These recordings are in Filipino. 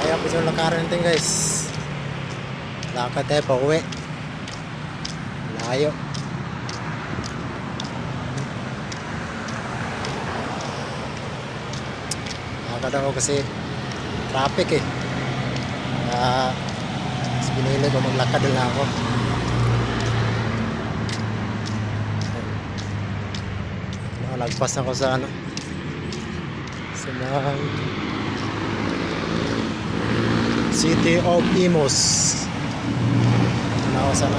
Kaya po siya lakaran natin guys. Lakad tayo pa uwi. Layo. Lakad ako kasi traffic eh. Mas pinili ko maglakad na ako. Lagpas ako sa ano, sa mga City of Imus. Ako sana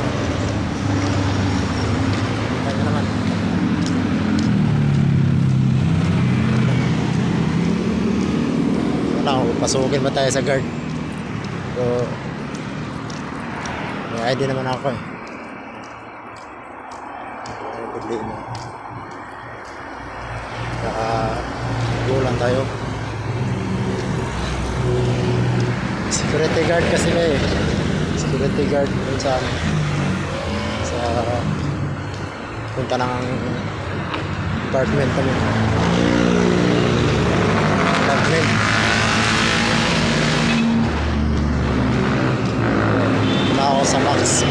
kaya naman wala ako, pasukin ba tayo sa guard? So may ID naman ako eh. May problema. Gulan tayo. Security guard kasi may security guard dun sa punta ng apartment kami. Apartment. Wala ako sa Max.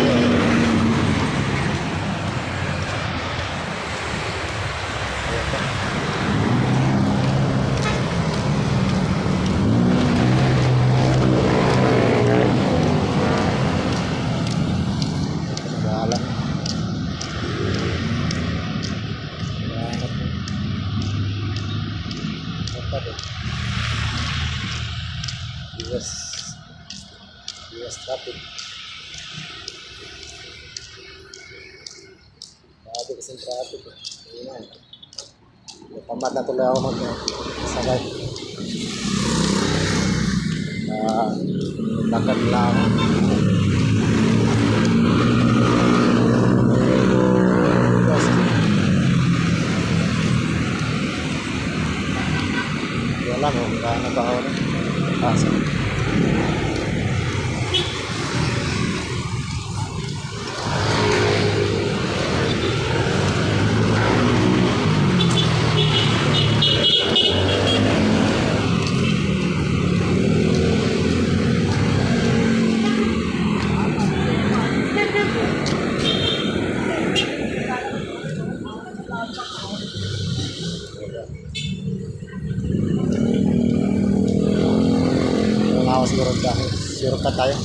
US traffic. Grabe kasi traffic eh. Ayun na. Napamad na tuloy ako mag-sakay. Lakad na ako. Wala mo, wala ba ako na? Asa. Siguro tayo